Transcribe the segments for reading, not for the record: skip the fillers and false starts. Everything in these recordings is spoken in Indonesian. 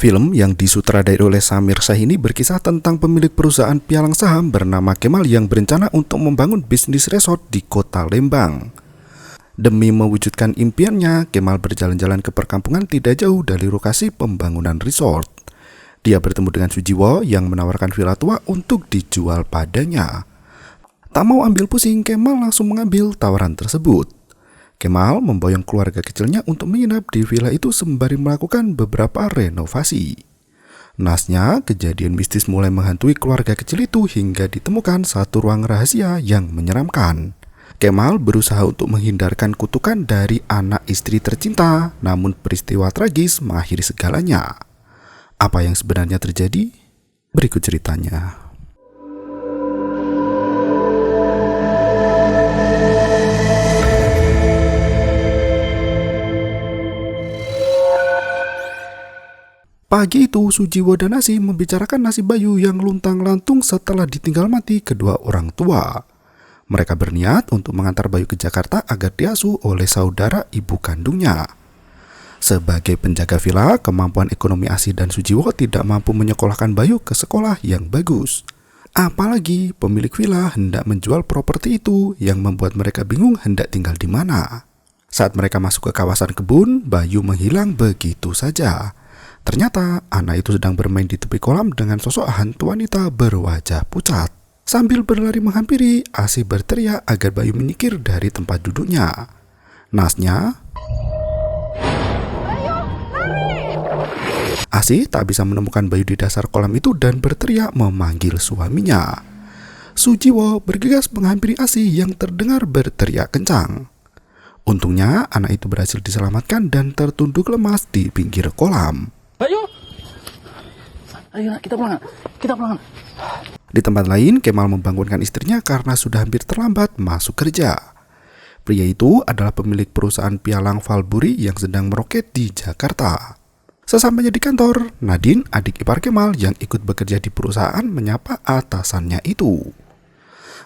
Film yang disutradarai oleh Samir Syah ini berkisah tentang pemilik perusahaan pialang saham bernama Kemal yang berencana untuk membangun bisnis resort di kota Lembang. Demi mewujudkan impiannya, Kemal berjalan-jalan ke perkampungan tidak jauh dari lokasi pembangunan resort. Dia bertemu dengan Sujiwo yang menawarkan villa tua untuk dijual padanya. Tak mau ambil pusing, Kemal langsung mengambil tawaran tersebut. Kemal memboyong keluarga kecilnya untuk menginap di villa itu sembari melakukan beberapa renovasi. Nasnya, kejadian mistis mulai menghantui keluarga kecil itu hingga ditemukan satu ruang rahasia yang menyeramkan. Kemal berusaha untuk menghindarkan kutukan dari anak istri tercinta, namun peristiwa tragis mengakhiri segalanya. Apa yang sebenarnya terjadi? Berikut ceritanya. Pagi itu, Sujiwo dan Asi membicarakan nasib Bayu yang luntang-lantung setelah ditinggal mati kedua orang tua. Mereka berniat untuk mengantar Bayu ke Jakarta agar diasuh oleh saudara ibu kandungnya. Sebagai penjaga villa, kemampuan ekonomi Asi dan Sujiwo tidak mampu menyekolahkan Bayu ke sekolah yang bagus. Apalagi pemilik villa hendak menjual properti itu yang membuat mereka bingung hendak tinggal di mana. Saat mereka masuk ke kawasan kebun, Bayu menghilang begitu saja. Ternyata anak itu sedang bermain di tepi kolam dengan sosok hantu wanita berwajah pucat. Sambil berlari menghampiri, Asi berteriak agar Bayu menyingkir dari tempat duduknya. Nasnya, Asi tak bisa menemukan Bayu di dasar kolam itu dan berteriak memanggil suaminya. Sujiwo bergegas menghampiri Asi yang terdengar berteriak kencang. Untungnya anak itu berhasil diselamatkan dan tertunduk lemas di pinggir kolam. Ayo, kita pulang. Di tempat lain, Kemal membangunkan istrinya karena sudah hampir terlambat masuk kerja. Pria itu adalah pemilik perusahaan pialang Valburi yang sedang meroket di Jakarta. Sesampainya di kantor, Nadine, adik ipar Kemal yang ikut bekerja di perusahaan, menyapa atasannya itu.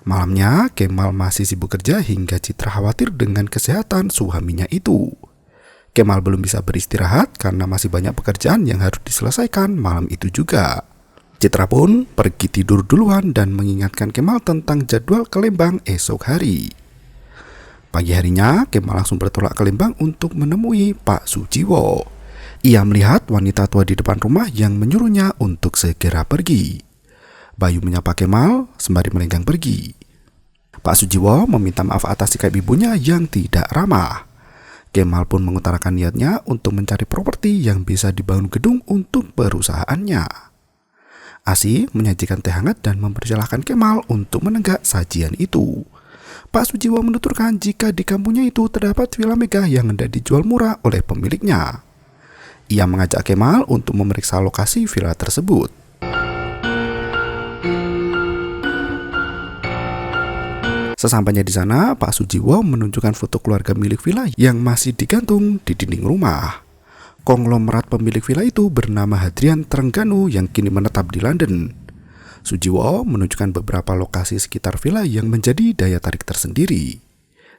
Malamnya, Kemal masih sibuk kerja hingga Citra khawatir dengan kesehatan suaminya itu. Kemal belum bisa beristirahat karena masih banyak pekerjaan yang harus diselesaikan malam itu juga. Citra pun pergi tidur duluan dan mengingatkan Kemal tentang jadwal ke Lembang esok hari. Pagi harinya, Kemal langsung bertolak ke Lembang untuk menemui Pak Sujiwo. Ia melihat wanita tua di depan rumah yang menyuruhnya untuk segera pergi. Bayu menyapa Kemal sembari melenggang pergi. Pak Sujiwo meminta maaf atas sikap ibunya yang tidak ramah. Kemal pun mengutarakan niatnya untuk mencari properti yang bisa dibangun gedung untuk perusahaannya. Asi menyajikan teh hangat dan mempersilahkan Kemal untuk menenggak sajian itu. Pak Sujiwo menuturkan jika di kampungnya itu terdapat villa megah yang hendak dijual murah oleh pemiliknya. Ia mengajak Kemal untuk memeriksa lokasi villa tersebut. Sesampainya di sana, Pak Sujiwo menunjukkan foto keluarga milik villa yang masih digantung di dinding rumah. Konglomerat pemilik villa itu bernama Hadrian Trengganu yang kini menetap di London. Sujiwo menunjukkan beberapa lokasi sekitar villa yang menjadi daya tarik tersendiri.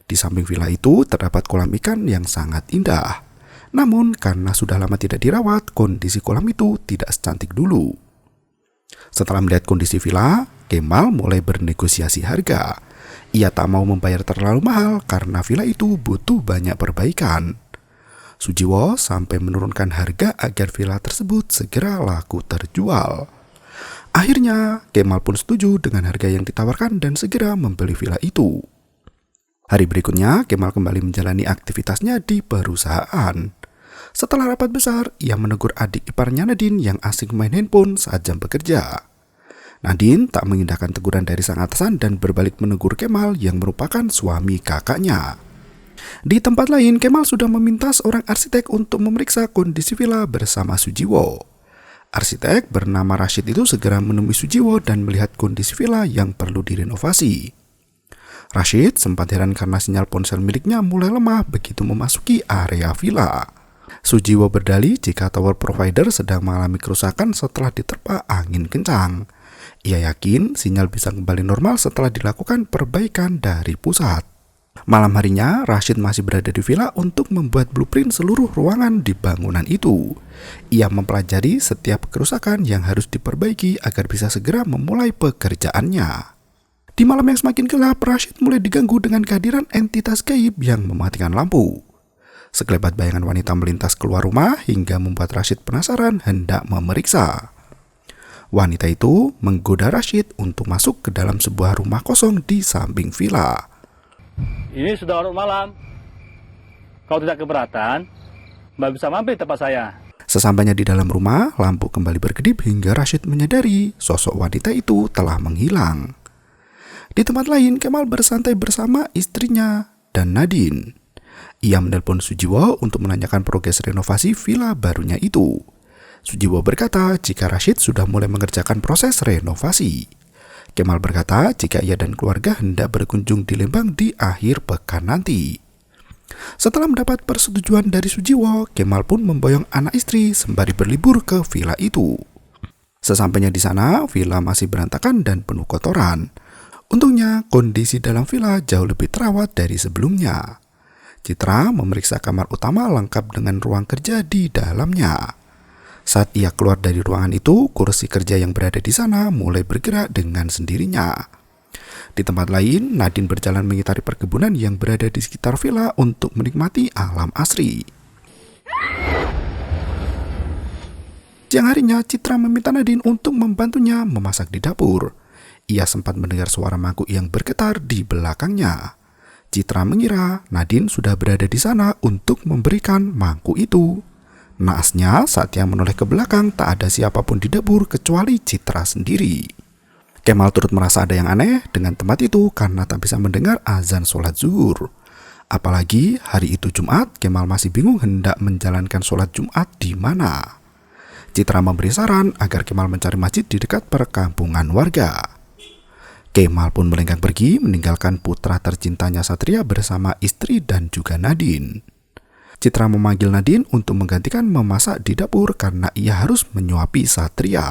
Di samping villa itu terdapat kolam ikan yang sangat indah. Namun karena sudah lama tidak dirawat, kondisi kolam itu tidak secantik dulu. Setelah melihat kondisi villa, Kemal mulai bernegosiasi harga. Ia tak mau membayar terlalu mahal karena villa itu butuh banyak perbaikan. Sujiwo sampai menurunkan harga agar villa tersebut segera laku terjual. Akhirnya, Kemal pun setuju dengan harga yang ditawarkan dan segera membeli villa itu. Hari berikutnya, Kemal kembali menjalani aktivitasnya di perusahaan. Setelah rapat besar, ia menegur adik iparnya Nadine yang asik main handphone saat jam bekerja. Nadine tak mengindahkan teguran dari sang atasan dan berbalik menegur Kemal yang merupakan suami kakaknya. Di tempat lain, Kemal sudah meminta seorang arsitek untuk memeriksa kondisi villa bersama Sujiwo. Arsitek bernama Rashid itu segera menemui Sujiwo dan melihat kondisi villa yang perlu direnovasi. Rashid sempat heran karena sinyal ponsel miliknya mulai lemah begitu memasuki area villa. Sujiwo berdalih jika tower provider sedang mengalami kerusakan setelah diterpa angin kencang. Ia yakin sinyal bisa kembali normal setelah dilakukan perbaikan dari pusat. Malam harinya, Rashid masih berada di villa untuk membuat blueprint seluruh ruangan di bangunan itu. Ia mempelajari setiap kerusakan yang harus diperbaiki agar bisa segera memulai pekerjaannya. Di malam yang semakin gelap, Rashid mulai diganggu dengan kehadiran entitas gaib yang mematikan lampu. Sekelebat bayangan wanita melintas keluar rumah hingga membuat Rashid penasaran hendak memeriksa. Wanita itu menggoda Rashid untuk masuk ke dalam sebuah rumah kosong di samping villa. Ini sudah larut malam. Kalau tidak keberatan, Mbak bisa mampir di tempat saya. Sesampainya di dalam rumah, lampu kembali berkedip hingga Rashid menyadari sosok wanita itu telah menghilang. Di tempat lain, Kemal bersantai bersama istrinya dan Nadine. Ia menelpon Sujiwo untuk menanyakan progres renovasi villa barunya itu. Sujiwo berkata jika Rashid sudah mulai mengerjakan proses renovasi. Kemal berkata jika ia dan keluarga hendak berkunjung di Lembang di akhir pekan nanti. Setelah mendapat persetujuan dari Sujiwo, Kemal pun memboyong anak istri sembari berlibur ke villa itu. Sesampainya di sana, villa masih berantakan dan penuh kotoran. Untungnya, kondisi dalam villa jauh lebih terawat dari sebelumnya. Citra memeriksa kamar utama lengkap dengan ruang kerja di dalamnya. Saat ia keluar dari ruangan itu, kursi kerja yang berada di sana mulai bergerak dengan sendirinya. Di tempat lain, Nadine berjalan mengitari perkebunan yang berada di sekitar villa untuk menikmati alam asri. Siang harinya, Citra meminta Nadine untuk membantunya memasak di dapur. Ia sempat mendengar suara mangkuk yang bergetar di belakangnya. Citra mengira Nadine sudah berada di sana untuk memberikan mangkuk itu. Naasnya, saat ia menoleh ke belakang, tak ada siapapun di dapur kecuali Citra sendiri. Kemal turut merasa ada yang aneh dengan tempat itu karena tak bisa mendengar azan sholat zuhur. Apalagi hari itu Jumat, Kemal masih bingung hendak menjalankan sholat Jumat di mana. Citra memberi saran agar Kemal mencari masjid di dekat perkampungan warga. Kemal pun melenggang pergi meninggalkan putra tercintanya Satria bersama istri dan juga Nadine. Citra memanggil Nadine untuk menggantikan memasak di dapur karena ia harus menyuapi Satria.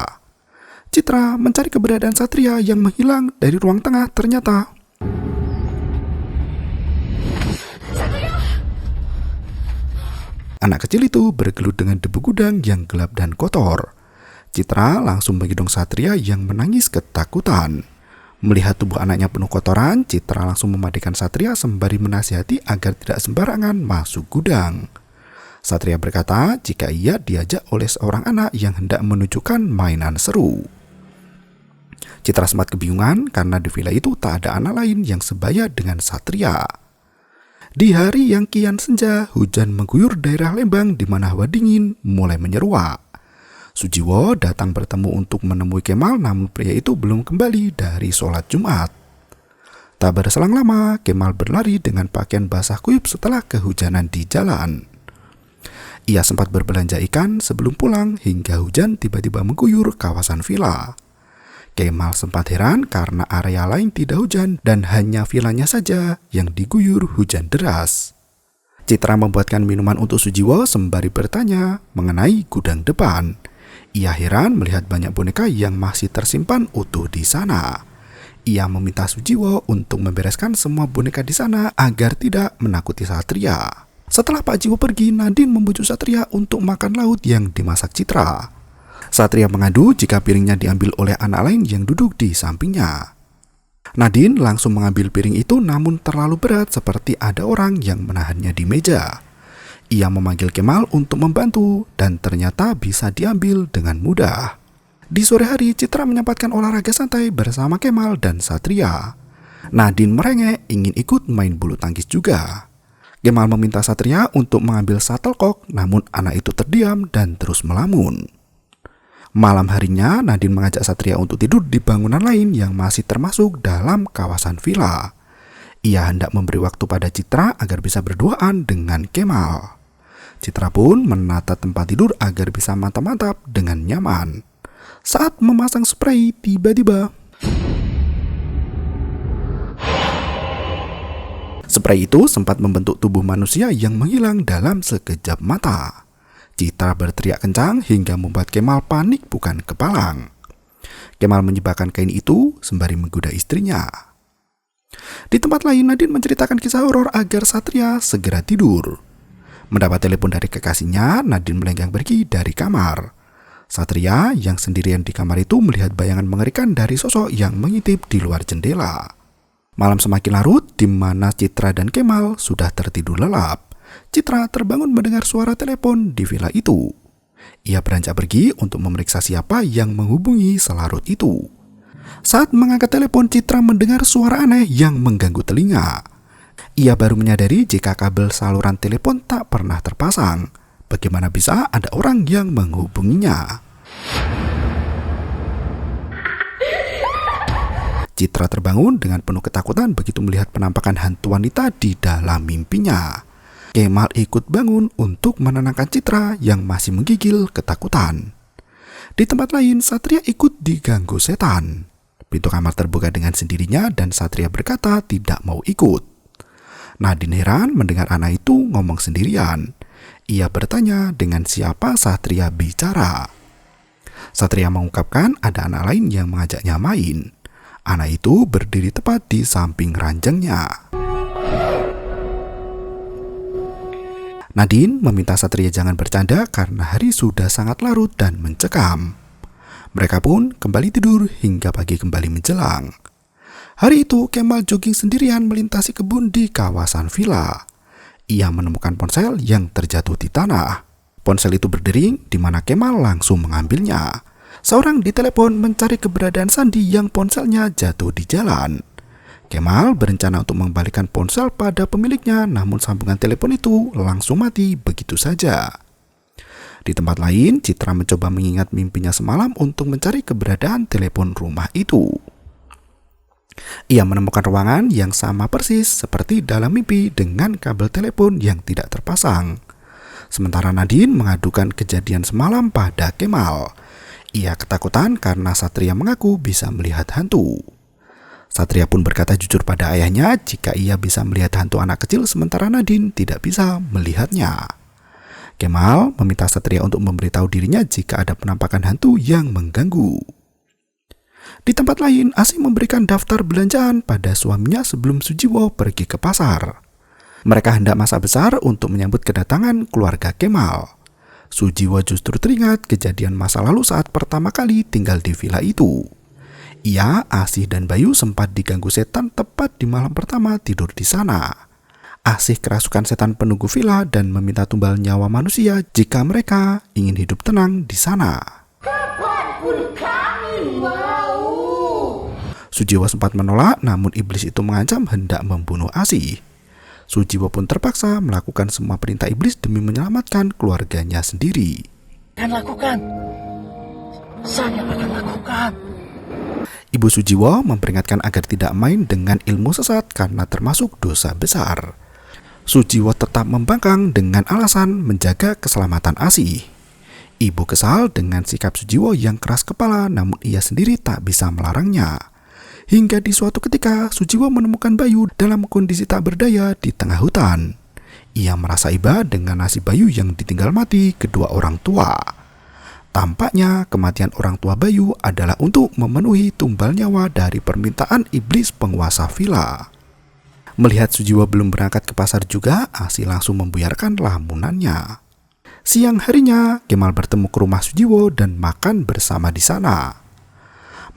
Citra mencari keberadaan Satria yang menghilang dari ruang tengah ternyata. Anak kecil itu bergelut dengan debu gudang yang gelap dan kotor. Citra langsung menggendong Satria yang menangis ketakutan. Melihat tubuh anaknya penuh kotoran, Citra langsung memandikan Satria sembari menasihati agar tidak sembarangan masuk gudang. Satria berkata jika ia diajak oleh seorang anak yang hendak menunjukkan mainan seru. Citra sempat kebingungan karena di villa itu tak ada anak lain yang sebaya dengan Satria. Di hari yang kian senja, hujan mengguyur daerah Lembang di mana hawa dingin mulai menyeruak. Sujiwo datang bertemu untuk menemui Kemal, namun pria itu belum kembali dari sholat Jumat. Tak berselang lama, Kemal berlari dengan pakaian basah kuyup setelah kehujanan di jalan. Ia sempat berbelanja ikan sebelum pulang hingga hujan tiba-tiba mengguyur kawasan villa. Kemal sempat heran karena area lain tidak hujan dan hanya villanya saja yang diguyur hujan deras. Citra membuatkan minuman untuk Sujiwo sembari bertanya mengenai gudang depan. Ia heran melihat banyak boneka yang masih tersimpan utuh di sana. Ia meminta Sujiwo untuk membereskan semua boneka di sana agar tidak menakuti Satria. Setelah Pak Jiwo pergi, Nadine membujuk Satria untuk makan laut yang dimasak Citra. Satria mengadu jika piringnya diambil oleh anak lain yang duduk di sampingnya. Nadine langsung mengambil piring itu namun terlalu berat seperti ada orang yang menahannya di meja. Ia memanggil Kemal untuk membantu dan ternyata bisa diambil dengan mudah. Di sore hari, Citra menyempatkan olahraga santai bersama Kemal dan Satria. Nadine merengek ingin ikut main bulu tangkis juga. Kemal meminta Satria untuk mengambil shuttlecock, namun anak itu terdiam dan terus melamun. Malam harinya, Nadine mengajak Satria untuk tidur di bangunan lain yang masih termasuk dalam kawasan villa. Ia hendak memberi waktu pada Citra agar bisa berduaan dengan Kemal. Citra pun menata tempat tidur agar bisa mantap-mantap dengan nyaman. Saat memasang spray, tiba-tiba spray itu sempat membentuk tubuh manusia yang menghilang dalam sekejap mata. Citra berteriak kencang hingga membuat Kemal panik bukan kepalang. Kemal menyebarkan kain itu sembari menggoda istrinya. Di tempat lain, Nadine menceritakan kisah horor agar Satria segera tidur. Mendapat telepon dari kekasihnya, Nadine melenggang pergi dari kamar. Satria yang sendirian di kamar itu melihat bayangan mengerikan dari sosok yang mengintip di luar jendela. Malam semakin larut, di mana Citra dan Kemal sudah tertidur lelap. Citra terbangun mendengar suara telepon di villa itu. Ia beranjak pergi untuk memeriksa siapa yang menghubungi selarut itu. Saat mengangkat telepon, Citra mendengar suara aneh yang mengganggu telinga. Ia baru menyadari jika kabel saluran telepon tak pernah terpasang. Bagaimana bisa ada orang yang menghubunginya? Citra terbangun dengan penuh ketakutan begitu melihat penampakan hantu wanita di dalam mimpinya. Kemal ikut bangun untuk menenangkan Citra yang masih menggigil ketakutan. Di tempat lain, Satria ikut diganggu setan. Pintu kamar terbuka dengan sendirinya dan Satria berkata tidak mau ikut. Nadine heran mendengar anak itu ngomong sendirian. Ia bertanya dengan siapa Satria bicara. Satria mengungkapkan ada anak lain yang mengajaknya main. Anak itu berdiri tepat di samping ranjangnya. Nadine meminta Satria jangan bercanda karena hari sudah sangat larut dan mencekam. Mereka pun kembali tidur hingga pagi kembali menjelang. Hari itu Kemal jogging sendirian melintasi kebun di kawasan villa. Ia menemukan ponsel yang terjatuh di tanah. Ponsel itu berdering di mana Kemal langsung mengambilnya. Seorang ditelepon mencari keberadaan Sandi yang ponselnya jatuh di jalan. Kemal berencana untuk mengembalikan ponsel pada pemiliknya, namun sambungan telepon itu langsung mati begitu saja. Di tempat lain, Citra mencoba mengingat mimpinya semalam untuk mencari keberadaan telepon rumah itu. Ia menemukan ruangan yang sama persis seperti dalam mimpi dengan kabel telepon yang tidak terpasang. Sementara Nadine mengadukan kejadian semalam pada Kemal. Ia ketakutan karena Satria mengaku bisa melihat hantu. Satria pun berkata jujur pada ayahnya jika ia bisa melihat hantu anak kecil sementara Nadine tidak bisa melihatnya. Kemal meminta Satria untuk memberitahu dirinya jika ada penampakan hantu yang mengganggu. Di tempat lain, Asih memberikan daftar belanjaan pada suaminya sebelum Sujiwo pergi ke pasar. Mereka hendak masak besar untuk menyambut kedatangan keluarga Kemal. Sujiwo justru teringat kejadian masa lalu saat pertama kali tinggal di villa itu. Ia, Asih, dan Bayu sempat diganggu setan tepat di malam pertama tidur di sana. Asih kerasukan setan penunggu villa dan meminta tumbal nyawa manusia jika mereka ingin hidup tenang di sana. Kapanpun kami mau. Sujiwo sempat menolak, namun iblis itu mengancam hendak membunuh Asih. Sujiwo pun terpaksa melakukan semua perintah iblis demi menyelamatkan keluarganya sendiri. Akan lakukan. Saya akan lakukan. Ibu Sujiwo memperingatkan agar tidak main dengan ilmu sesat karena termasuk dosa besar. Sujiwo tetap membangkang dengan alasan menjaga keselamatan Asih. Ibu kesal dengan sikap Sujiwo yang keras kepala, namun ia sendiri tak bisa melarangnya. Hingga di suatu ketika, Sujiwo menemukan Bayu dalam kondisi tak berdaya di tengah hutan. Ia merasa iba dengan nasib Bayu yang ditinggal mati kedua orang tua. Tampaknya kematian orang tua Bayu adalah untuk memenuhi tumbal nyawa dari permintaan iblis penguasa villa. Melihat Sujiwo belum berangkat ke pasar juga, Asih langsung membuyarkan lamunannya. Siang harinya, Kemal bertemu ke rumah Sujiwo dan makan bersama di sana.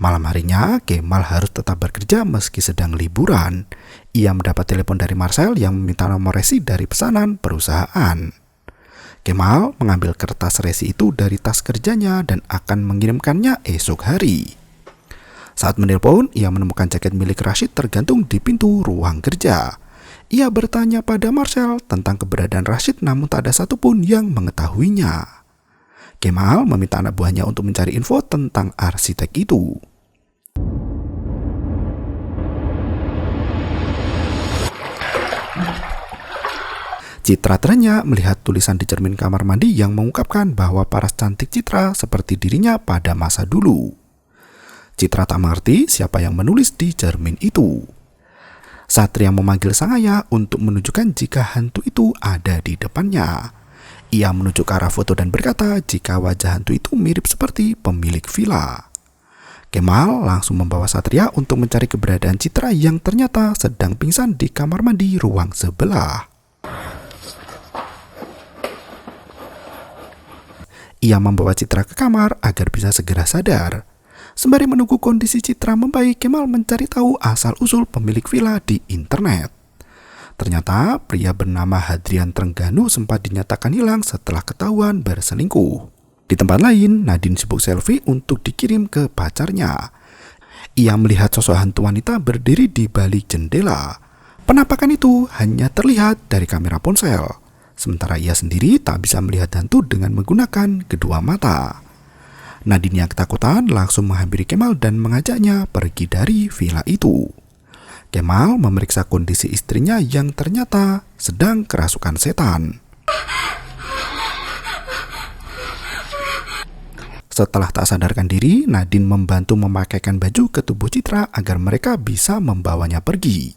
Malam harinya, Kemal harus tetap bekerja meski sedang liburan. Ia mendapat telepon dari Marcel yang meminta nomor resi dari pesanan perusahaan. Kemal mengambil kertas resi itu dari tas kerjanya dan akan mengirimkannya esok hari. Saat menelpon, ia menemukan jaket milik Rashid tergantung di pintu ruang kerja. Ia bertanya pada Marcel tentang keberadaan Rashid, namun tak ada satupun yang mengetahuinya. Kemal meminta anak buahnya untuk mencari info tentang arsitek itu. Citra terenyah melihat tulisan di cermin kamar mandi yang mengungkapkan bahwa paras cantik Citra seperti dirinya pada masa dulu. Citra tak mengerti siapa yang menulis di cermin itu. Satria memanggil sang ayah untuk menunjukkan jika hantu itu ada di depannya. Ia menunjuk ke arah foto dan berkata jika wajah hantu itu mirip seperti pemilik villa. Kemal langsung membawa Satria untuk mencari keberadaan Citra yang ternyata sedang pingsan di kamar mandi ruang sebelah. Ia membawa Citra ke kamar agar bisa segera sadar. Sembari menunggu kondisi Citra membaik, Kemal mencari tahu asal-usul pemilik villa di internet. Ternyata pria bernama Hadrian Trengganu sempat dinyatakan hilang setelah ketahuan berselingkuh. Di tempat lain, Nadine sibuk selfie untuk dikirim ke pacarnya. Ia melihat sosok hantu wanita berdiri di balik jendela. Penampakan itu hanya terlihat dari kamera ponsel. Sementara ia sendiri tak bisa melihat hantu dengan menggunakan kedua mata. Nadine yang ketakutan langsung menghampiri Kemal dan mengajaknya pergi dari villa itu. Kemal memeriksa kondisi istrinya yang ternyata sedang kerasukan setan. Setelah tak sadarkan diri, Nadine membantu memakaikan baju ke tubuh Citra agar mereka bisa membawanya pergi.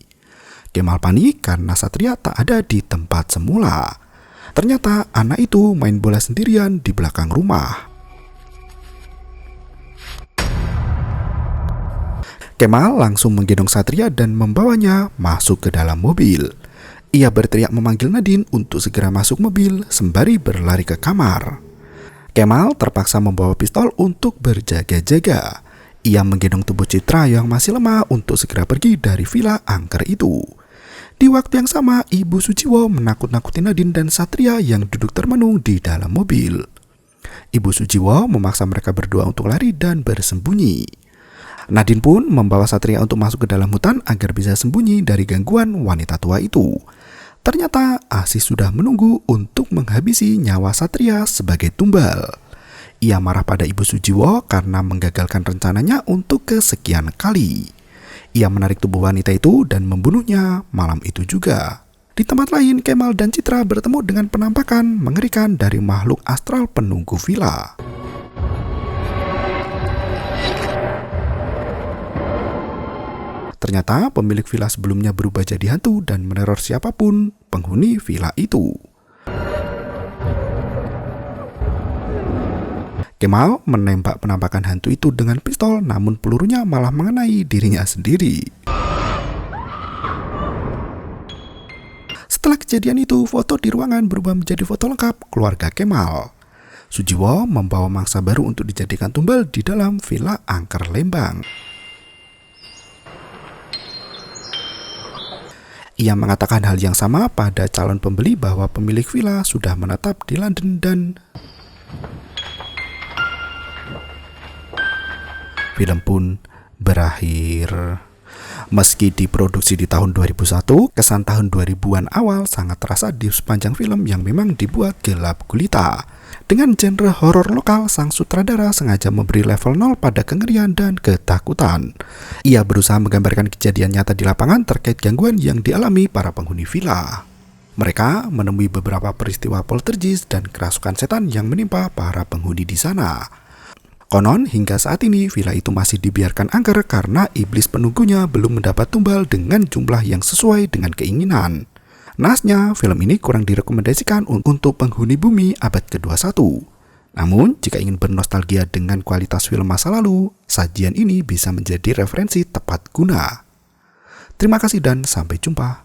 Kemal panik karena Satria tak ada di tempat semula. Ternyata anak itu main bola sendirian di belakang rumah. Kemal langsung menggendong Satria dan membawanya masuk ke dalam mobil. Ia berteriak memanggil Nadine untuk segera masuk mobil sembari berlari ke kamar. Kemal terpaksa membawa pistol untuk berjaga-jaga. Ia menggendong tubuh Citra yang masih lemah untuk segera pergi dari villa angker itu. Di waktu yang sama, Ibu Sujiwo menakut-nakuti Nadine dan Satria yang duduk termenung di dalam mobil. Ibu Sujiwo memaksa mereka berdua untuk lari dan bersembunyi. Nadine pun membawa Satria untuk masuk ke dalam hutan agar bisa sembunyi dari gangguan wanita tua itu. Ternyata Asis sudah menunggu untuk menghabisi nyawa Satria sebagai tumbal. Ia marah pada Ibu Sujiwo karena menggagalkan rencananya untuk kesekian kali. Ia menarik tubuh wanita itu dan membunuhnya malam itu juga. Di tempat lain, Kemal dan Citra bertemu dengan penampakan mengerikan dari makhluk astral penunggu villa. Ternyata pemilik villa sebelumnya berubah jadi hantu dan meneror siapapun penghuni villa itu. Kemal menembak penampakan hantu itu dengan pistol, namun pelurunya malah mengenai dirinya sendiri. Setelah kejadian itu, foto di ruangan berubah menjadi foto lengkap keluarga Kemal. Sujiwo membawa mangsa baru untuk dijadikan tumbal di dalam villa angker Lembang. Ia mengatakan hal yang sama pada calon pembeli bahwa pemilik villa sudah menetap di London dan film pun berakhir. Meski diproduksi di tahun 2001, kesan tahun 2000-an awal sangat terasa di sepanjang film yang memang dibuat gelap gulita. Dengan genre horor lokal, sang sutradara sengaja memberi level 0 pada kengerian dan ketakutan. Ia berusaha menggambarkan kejadian nyata di lapangan terkait gangguan yang dialami para penghuni villa. Mereka menemui beberapa peristiwa poltergeist dan kerasukan setan yang menimpa para penghuni di sana. Konon hingga saat ini villa itu masih dibiarkan angker karena iblis penunggunya belum mendapat tumbal dengan jumlah yang sesuai dengan keinginan. Nasnya, film ini kurang direkomendasikan untuk penghuni bumi abad ke-21. Namun, jika ingin bernostalgia dengan kualitas film masa lalu, sajian ini bisa menjadi referensi tepat guna. Terima kasih dan sampai jumpa.